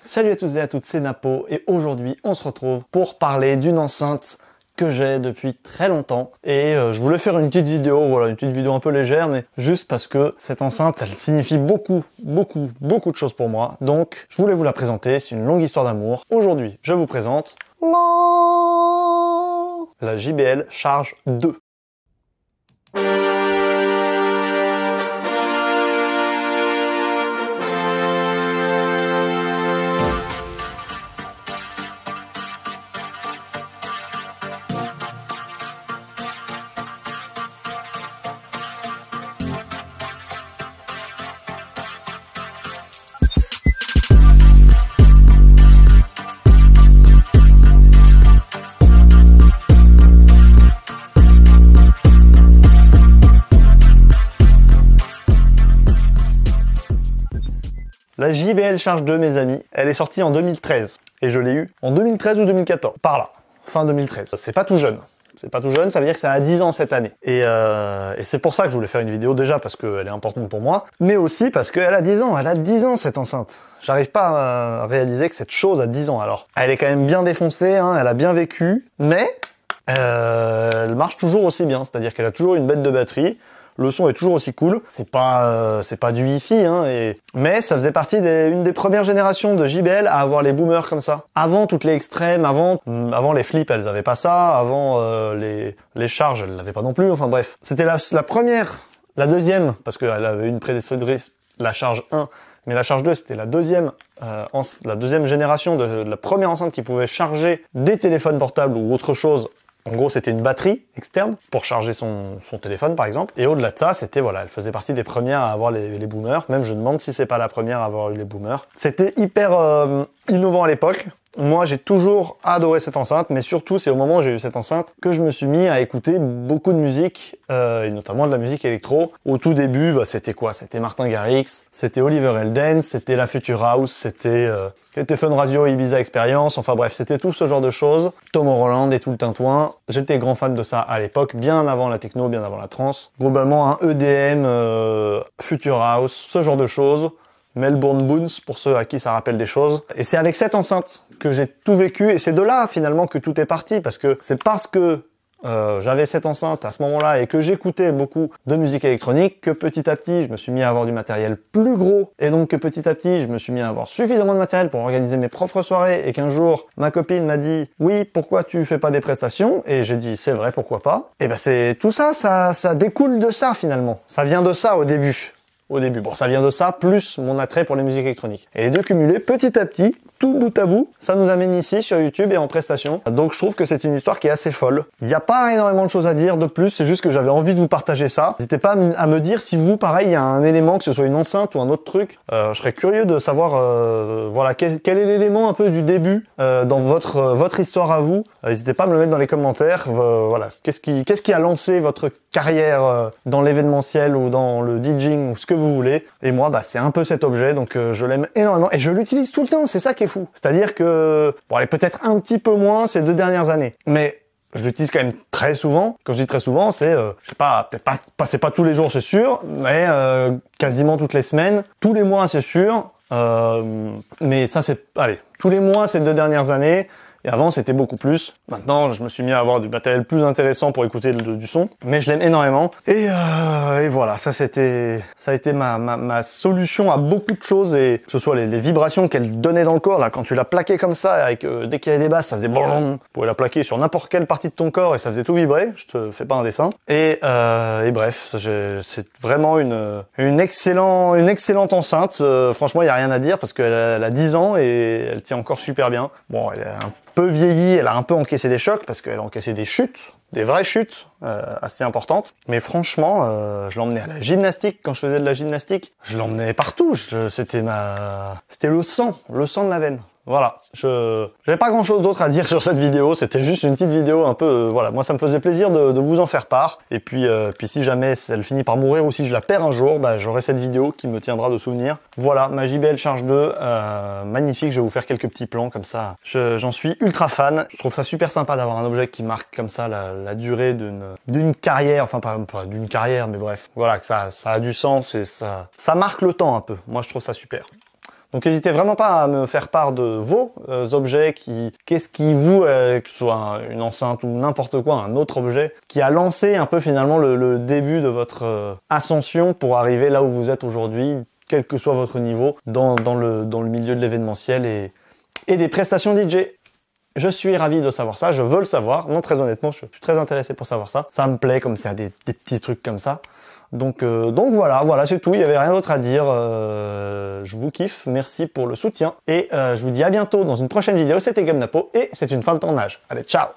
Salut à tous et à toutes, c'est Napo et aujourd'hui on se retrouve pour parler d'une enceinte que j'ai depuis très longtemps et je voulais faire une petite vidéo, voilà, une petite vidéo un peu légère mais juste parce que cette enceinte elle signifie beaucoup de choses pour moi, donc je voulais vous la présenter, c'est une longue histoire d'amour. Aujourd'hui je vous présente la JBL Charge 2. La JBL Charge 2, mes amis, elle est sortie en 2013 et je l'ai eue en 2013 ou 2014, par là, fin 2013. C'est pas tout jeune. C'est pas tout jeune, ça veut dire que ça a 10 ans cette année. Et c'est pour ça que je voulais faire une vidéo, déjà parce qu'elle est importante pour moi, mais aussi parce qu'elle a 10 ans, elle a 10 ans cette enceinte. J'arrive pas à réaliser que cette chose a 10 ans. Alors, elle est quand même bien défoncée, hein, elle a bien vécu, mais elle marche toujours aussi bien, c'est-à-dire qu'elle a toujours une bête de batterie. Le son est toujours aussi cool. C'est pas du Hi-Fi, hein, mais ça faisait partie d'une des premières générations de JBL à avoir les boomers comme ça. Avant toutes les extrêmes, avant les flips, elles avaient pas ça. Avant les charges, elles l'avaient pas non plus. Enfin bref, c'était la première, la deuxième, parce qu'elle avait une prédécesseur, la Charge 1. Mais la Charge 2, c'était la deuxième génération de la première enceinte qui pouvait charger des téléphones portables ou autre chose. En gros, c'était une batterie externe pour charger son téléphone, par exemple. Et au-delà de ça, c'était, voilà, elle faisait partie des premières à avoir les boomers. Même, je me demande si c'est pas la première à avoir eu les boomers. C'était hyper innovant à l'époque. Moi, j'ai toujours adoré cette enceinte, mais surtout, c'est au moment où j'ai eu cette enceinte que je me suis mis à écouter beaucoup de musique, et notamment de la musique électro. Au tout début, c'était quoi? C'était Martin Garrix, c'était Oliver Heldens, c'était la Future House, c'était Fun Radio, Ibiza Experience, enfin bref, c'était tout ce genre de choses. Tomorrowland et tout le tintouin. J'étais grand fan de ça à l'époque, bien avant la techno, bien avant la trance. Globalement, un EDM, Future House, ce genre de choses. Melbourne Boons, pour ceux à qui ça rappelle des choses. Et c'est avec cette enceinte que j'ai tout vécu, et c'est de là finalement que tout est parti, parce que c'est parce que j'avais cette enceinte à ce moment-là et que j'écoutais beaucoup de musique électronique que petit à petit je me suis mis à avoir du matériel plus gros, et donc que petit à petit je me suis mis à avoir suffisamment de matériel pour organiser mes propres soirées, et qu'un jour ma copine m'a dit oui, pourquoi tu fais pas des prestations, et j'ai dit c'est vrai, pourquoi pas. Et ben c'est tout ça, ça découle de ça finalement, ça vient de ça au début. Bon, ça vient de ça, plus mon attrait pour les musiques électroniques. Et les deux cumulés, petit à petit, tout bout à bout, ça nous amène ici sur YouTube et en prestation. Donc je trouve que c'est une histoire qui est assez folle. Il n'y a pas énormément de choses à dire de plus, c'est juste que j'avais envie de vous partager ça. N'hésitez pas à me dire si vous, pareil, il y a un élément, que ce soit une enceinte ou un autre truc. Je serais curieux de savoir voilà, quel est l'élément un peu du début dans votre histoire à vous. N'hésitez pas à me le mettre dans les commentaires. Voilà, qu'est-ce qui a lancé votre carrière dans l'événementiel ou dans le DJing ou ce que vous voulez. Et moi, c'est un peu cet objet, donc je l'aime énormément et je l'utilise tout le temps, c'est ça qui est fou. C'est-à-dire que, bon, elle est peut-être un petit peu moins ces 2 dernières années, mais je l'utilise quand même très souvent. Quand je dis très souvent, c'est, je sais pas, peut-être pas, c'est pas tous les jours, c'est sûr, mais quasiment toutes les semaines, tous les mois, c'est sûr. Mais ça, c'est, allez, tous les mois ces 2 dernières années. Et avant, c'était beaucoup plus. Maintenant, je me suis mis à avoir du matériel plus intéressant pour écouter du son. Mais je l'aime énormément. Et voilà, ça a été ma solution à beaucoup de choses. Et que ce soit les vibrations qu'elle donnait dans le corps, là, quand tu la plaquais comme ça, avec dès qu'il y avait des basses, ça faisait boum. Tu pouvais la plaquer sur n'importe quelle partie de ton corps et ça faisait tout vibrer. Je te fais pas un dessin. Et bref, c'est vraiment une excellente enceinte. Franchement, il y a rien à dire parce qu'elle a 10 ans et elle tient encore super bien. Bon, elle est un peu vieillie, elle a un peu encaissé des chocs parce qu'elle a encaissé des chutes, des vraies chutes assez importantes. Mais franchement, je l'emmenais à la gymnastique quand je faisais de la gymnastique. Je l'emmenais partout. C'était le sang de la veine. Voilà, j'avais pas grand chose d'autre à dire sur cette vidéo, c'était juste une petite vidéo un peu, voilà, moi ça me faisait plaisir de vous en faire part, et puis si jamais elle finit par mourir ou si je la perds un jour, j'aurai cette vidéo qui me tiendra de souvenir. Voilà, ma JBL Charge 2, magnifique, je vais vous faire quelques petits plans comme ça, j'en suis ultra fan, je trouve ça super sympa d'avoir un objet qui marque comme ça la durée d'une carrière, enfin pas d'une carrière, mais bref, voilà, que ça a du sens et ça marque le temps un peu, moi je trouve ça super. Donc n'hésitez vraiment pas à me faire part de vos objets, qu'est-ce qui vous, que ce soit une enceinte ou n'importe quoi, un autre objet, qui a lancé un peu finalement le début de votre ascension pour arriver là où vous êtes aujourd'hui, quel que soit votre niveau, dans le milieu de l'événementiel et des prestations DJ. Je suis ravi de savoir ça, je veux le savoir. Non, très honnêtement, je suis très intéressé pour savoir ça. Ça me plaît comme c'est des petits trucs comme ça. Donc voilà, c'est tout. Il n'y avait rien d'autre à dire. Je vous kiffe. Merci pour le soutien. Et je vous dis à bientôt dans une prochaine vidéo. C'était GameNapo et c'est une fin de tournage. Allez, ciao!